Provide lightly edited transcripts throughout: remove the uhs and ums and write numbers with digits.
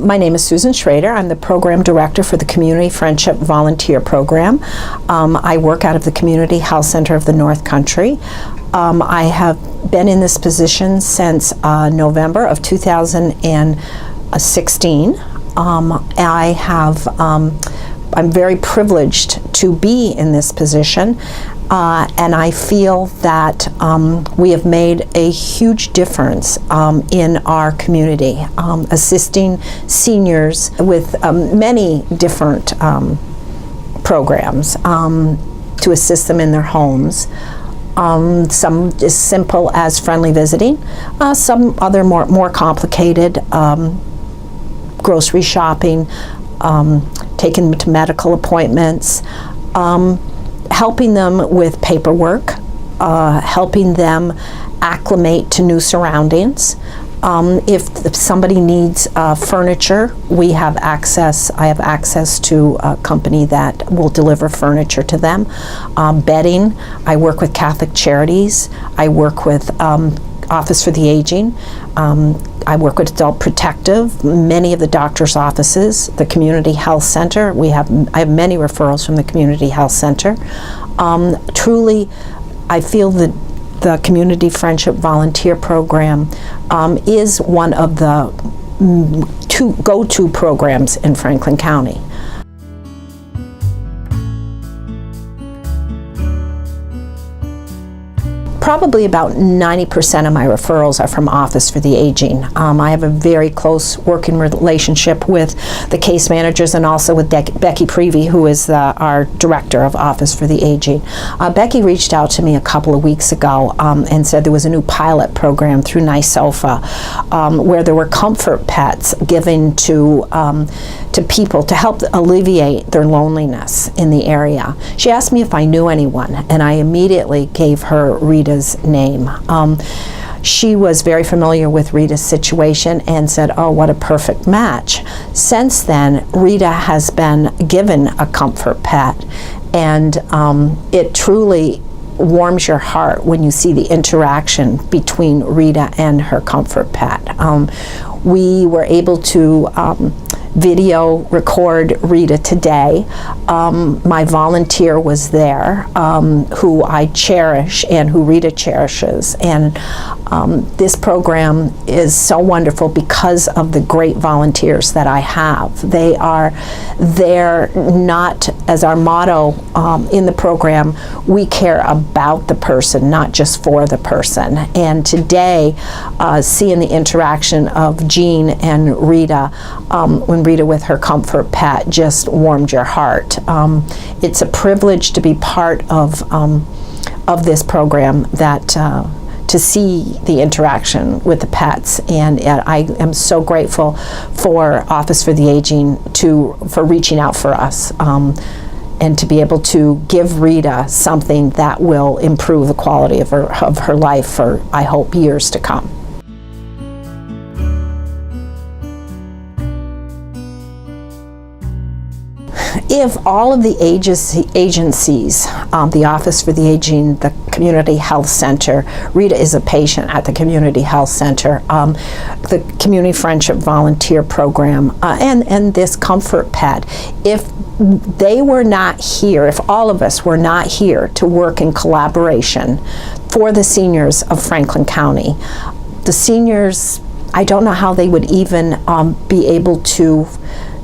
My name is Susan Schrader. I'm the Program Director for the Community Friendship Volunteer Program. I work out of the Community Health Center of the North Country. I have been in this position since November of 2016. I'm very privileged to be in this position, and I feel that we have made a huge difference in our community, assisting seniors with many different programs to assist them in their homes. Some as simple as friendly visiting, some other more complicated, grocery shopping, taking them to medical appointments, helping them with paperwork, helping them acclimate to new surroundings. If somebody needs furniture, I have access to a company that will deliver furniture to them. Bedding, I work with Catholic Charities. I work with Office for the Aging. I work with Adult Protective, many of the doctor's offices, the Community Health Center. I have many referrals from the Community Health Center. Truly, I feel that the Community Friendship Volunteer Program is one of the two go-to programs in Franklin County. Probably about 90% of my referrals are from Office for the Aging. I have a very close working relationship with the case managers and also with Becky Premium, who is our director of Office for the Aging. Becky reached out to me a couple of weeks ago and said there was a new pilot program through NYSOFA where there were comfort pets given to people to help alleviate their loneliness in the area. She asked me if I knew anyone, and I immediately gave her Rita's name. She was very familiar with Rita's situation and said, oh, what a perfect match. Since then, Rita has been given a comfort pet, and it truly warms your heart when you see the interaction between Rita and her comfort pet. We were able to video record Rita today. My volunteer was there, who I cherish and who Rita cherishes, and this program is so wonderful because of the great volunteers that I have. They are there not as our motto in the program, we care about the person, not just for the person. And today, seeing the interaction of Jean and Rita, when Rita with her comfort pet, just warmed your heart. It's a privilege to be part of this program, that to see the interaction with the pets, and I am so grateful for Office for the Aging for reaching out for us, and to be able to give Rita something that will improve the quality of her life for, I hope, years to come. If all of the agencies, the Office for the Aging, the Community Health Center, Rita is a patient at the Community Health Center, the Community Friendship Volunteer Program, and this comfort pet, if they were not here, if all of us were not here to work in collaboration for the seniors of Franklin County, the seniors, I don't know how they would even be able to.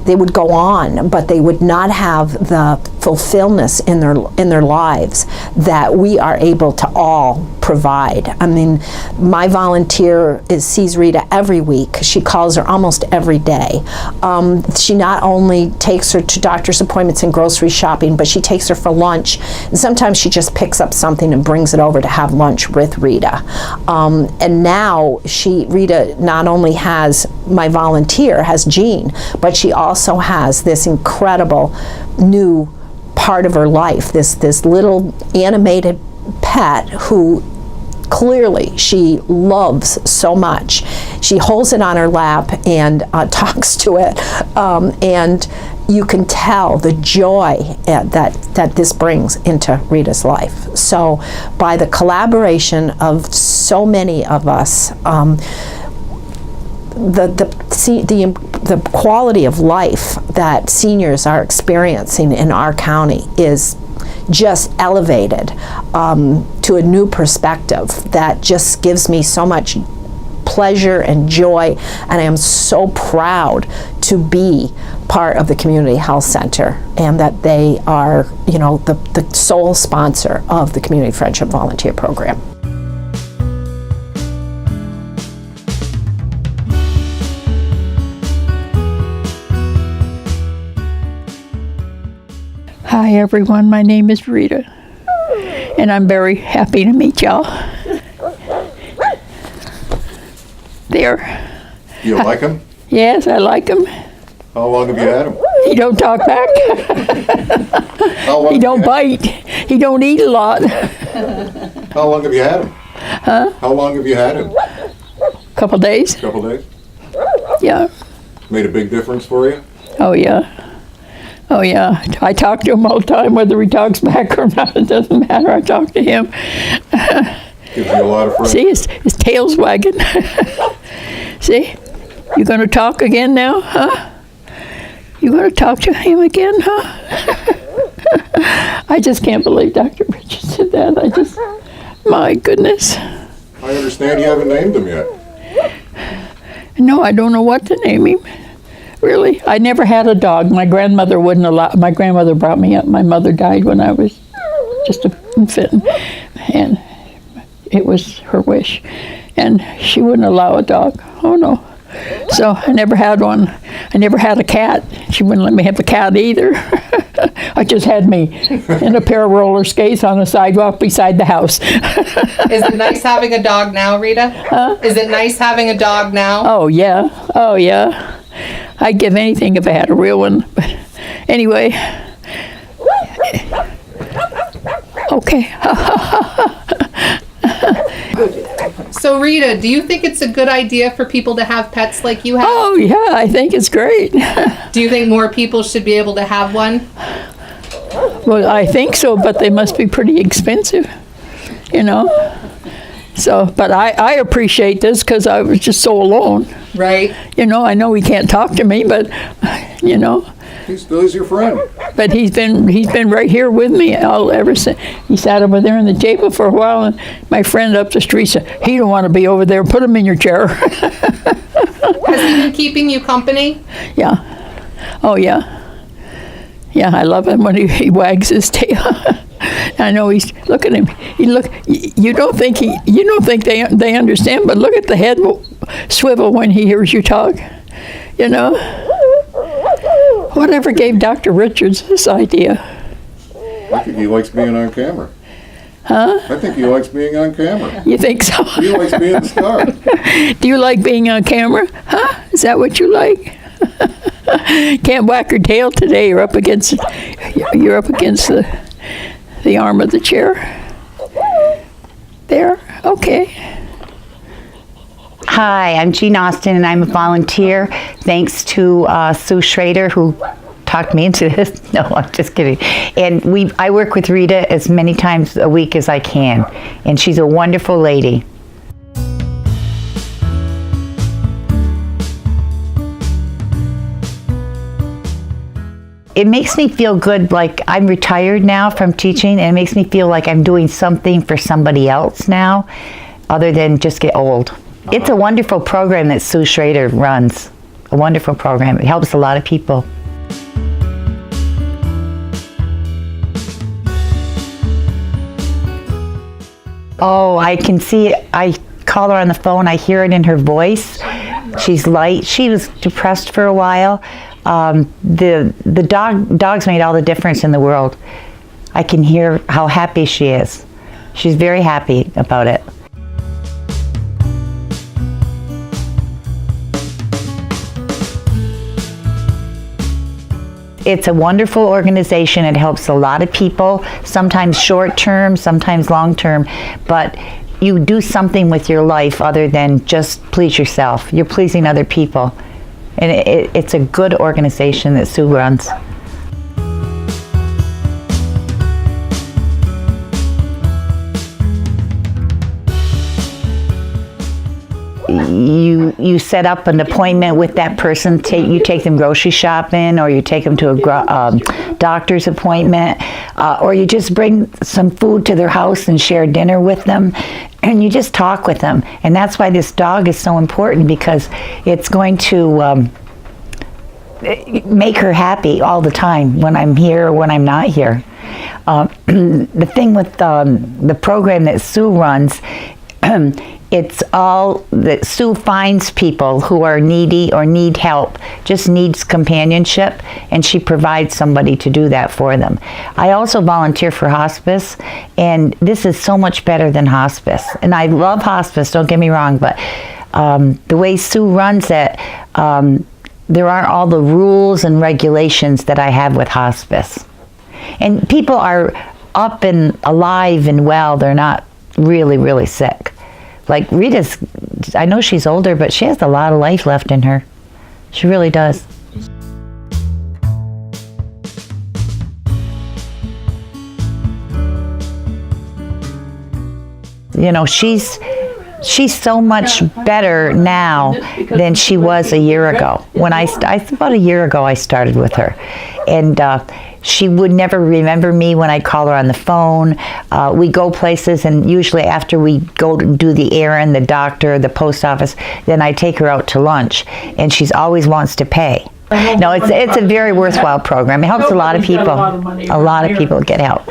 They would go on, but they would not have the fulfillment in their lives that we are able to all provide. I mean, my volunteer sees Rita every week. She calls her almost every day. She not only takes her to doctor's appointments and grocery shopping, but she takes her for lunch. And sometimes she just picks up something and brings it over to have lunch with Rita. And now Rita not only has my volunteer, has Jean, but she also has this incredible new part of her life, this little animated pet who clearly she loves so much. She holds it on her lap and talks to it, and you can tell the joy that this brings into Rita's life. So by the collaboration of so many of us, the quality of life that seniors are experiencing in our county is just elevated to a new perspective that just gives me so much pleasure and joy, and I am so proud to be part of the Community Health Center, and that they are, the sole sponsor of the Community Friendship Volunteer Program. Hi everyone, my name is Rita, and I'm very happy to meet y'all. There. You like him? Yes, I like him. How long have you had him? He don't talk back. He don't bite. He don't eat a lot. How long have you had him? Huh? How long have you had him? Couple days. Couple days? Yeah. Made a big difference for you? Oh yeah. Oh yeah. I talk to him all the time, whether he talks back or not. It doesn't matter. I talk to him. Gives you a lot of friends. See, his tail's wagging. See? You gonna talk again now, huh? You gonna talk to him again, huh? I just can't believe Dr. Richards did that. My goodness. I understand you haven't named him yet. No, I don't know what to name him. Really, I never had a dog. My grandmother wouldn't allow. My grandmother brought me up. My mother died when I was just an infant, and it was her wish, and she wouldn't allow a dog. Oh no. So I never had one. I never had a cat. She wouldn't let me have a cat either. I just had me in a pair of roller skates on the sidewalk beside the house. Is it nice having a dog now, Rita? Huh? Is it nice having a dog now? Oh yeah. Oh yeah. I'd give anything if I had a real one. But anyway. Okay. So Rita, do you think it's a good idea for people to have pets like you have? Oh yeah, I think it's great. Do you think more people should be able to have one? Well, I think so, but they must be pretty expensive, So, but I appreciate this because I was just so alone. Right. I know he can't talk to me, but He still is your friend. But he's been right here with me ever since. He sat over there on the table for a while, and my friend up the street said, "He don't want to be over there. Put him in your chair." Has he been keeping you company? Yeah. Oh yeah. Yeah, I love him when he wags his tail. I know look at him. You don't think they understand, but look at the head swivel when he hears you talk. Whatever gave Dr. Richards this idea? I think he likes being on camera. Huh? I think he likes being on camera. You think so? He likes being the star. Do you like being on camera? Huh? Is that what you like? Can't whack your tail today. You're up against the arm of the chair. There. Okay. Hi, I'm Jean Austen, and I'm a volunteer. Thanks to Sue Schrader, who talked me into this. No, I'm just kidding. And I work with Rita as many times a week as I can, and she's a wonderful lady. It makes me feel good, like I'm retired now from teaching, and it makes me feel like I'm doing something for somebody else now, other than just get old. It's a wonderful program that Sue Schrader runs. A wonderful program. It helps a lot of people. Oh, I can see it. I call her on the phone. I hear it in her voice. She's light. She was depressed for a while. The dogs made all the difference in the world. I can hear how happy she is. She's very happy about it. It's a wonderful organization. It helps a lot of people, sometimes short term, sometimes long term, but you do something with your life other than just please yourself. You're pleasing other people. And it's a good organization that Sue runs. you set up an appointment with that person. You take them grocery shopping, or you take them to a doctor's appointment, or you just bring some food to their house and share dinner with them, and you just talk with them. And that's why this dog is so important, because it's going to make her happy all the time when I'm here or when I'm not here. The thing with the program that Sue runs, it's all that Sue finds people who are needy or need help, just needs companionship, and she provides somebody to do that for them. I also volunteer for hospice, and this is so much better than hospice. And I love hospice, don't get me wrong, but the way Sue runs it, there aren't all the rules and regulations that I have with hospice. And people are up and alive and well. They're not really, really sick. Like Rita's, I know she's older, but she has a lot of life left in her. She really does. You know, she's so much better now than she was a year ago. When about a year ago, I started with her. And she would never remember me when I call her on the phone. We go places, and usually after we go to do the errand, the doctor, the post office, then I take her out to lunch, and she's always wants to pay. No, it's a very worthwhile program. It helps a lot of people. A lot of people get help.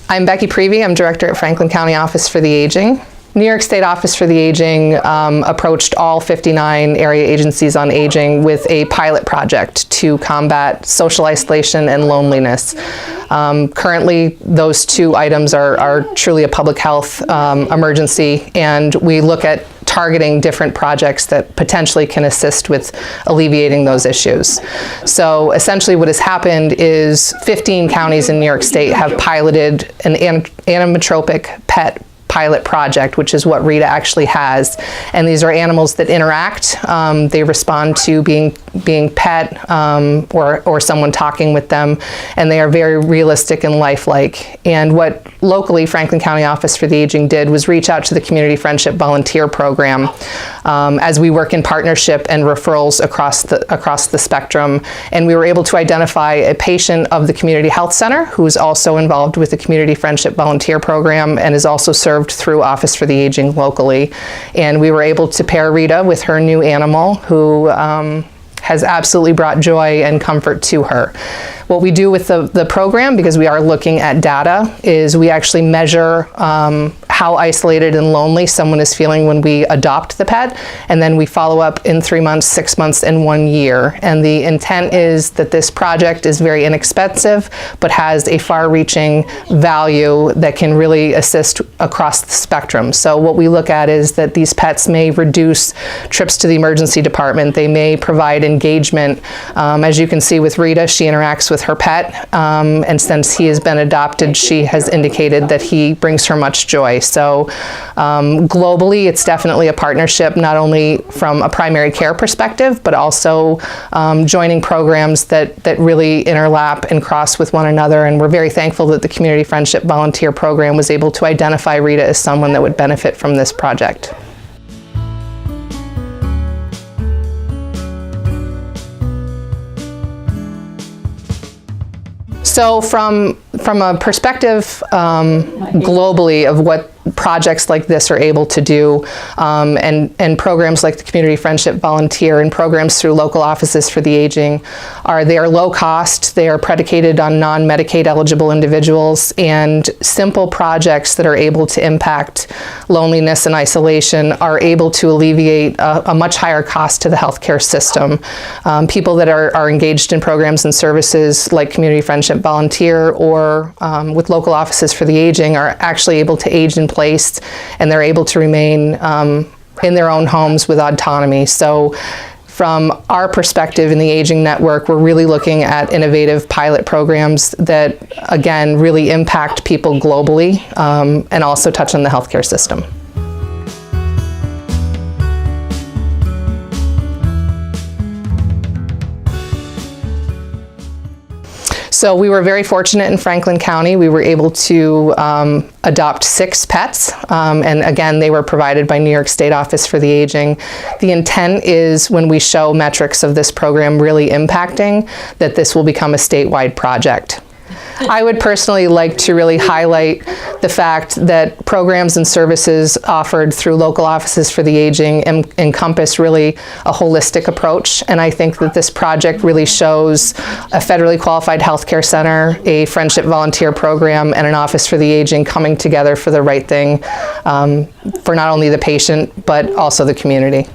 I'm Becky Premium. I'm director at Franklin County Office for the Aging. New York State Office for the Aging approached all 59 area agencies on aging with a pilot project to combat social isolation and loneliness. Currently, those two items are truly a public health emergency, and we look at targeting different projects that potentially can assist with alleviating those issues. So essentially what has happened is 15 counties in New York State have piloted an animatropic pet pilot project, which is what Rita actually has. And these are animals that interact. They respond to being pet or someone talking with them, and they are very realistic and lifelike. And what locally Franklin County Office for the Aging did was reach out to the Community Friendship Volunteer Program as we work in partnership and referrals across the spectrum. And we were able to identify a patient of the Community Health Center who is also involved with the Community Friendship Volunteer Program and is also served through Office for the Aging locally. And we were able to pair Rita with her new animal, who has absolutely brought joy and comfort to her. What we do with the program, because we are looking at data, is we actually measure how isolated and lonely someone is feeling when we adopt the pet, and then we follow up in 3 months, 6 months, and 1 year. And the intent is that this project is very inexpensive, but has a far-reaching value that can really assist across the spectrum. So what we look at is that these pets may reduce trips to the emergency department. They may provide engagement. As you can see with Rita, she interacts with her pet, and since he has been adopted, she has indicated that he brings her much joy. So globally, it's definitely a partnership, not only from a primary care perspective, but also joining programs that really interlap and cross with one another. And we're very thankful that the Community Friendship Volunteer Program was able to identify Rita as someone that would benefit from this project. So from a perspective globally of what projects like this are able to do, and programs like the Community Friendship Volunteer and programs through local offices for the aging, they are low cost, they are predicated on non-Medicaid eligible individuals, and simple projects that are able to impact loneliness and isolation are able to alleviate a much higher cost to the healthcare system. People that are engaged in programs and services like Community Friendship Volunteer or with local offices for the aging are actually able to age in place, and they're able to remain in their own homes with autonomy. So from our perspective in the Aging Network, we're really looking at innovative pilot programs that, again, really impact people globally and also touch on the healthcare system. So we were very fortunate in Franklin County. We were able to adopt 6 pets, and again, they were provided by New York State Office for the Aging. The intent is, when we show metrics of this program really impacting, that this will become a statewide project. I would personally like to really highlight the fact that programs and services offered through local offices for the aging encompass really a holistic approach, and I think that this project really shows a federally qualified healthcare center, a friendship volunteer program, and an office for the aging coming together for the right thing for not only the patient but also the community.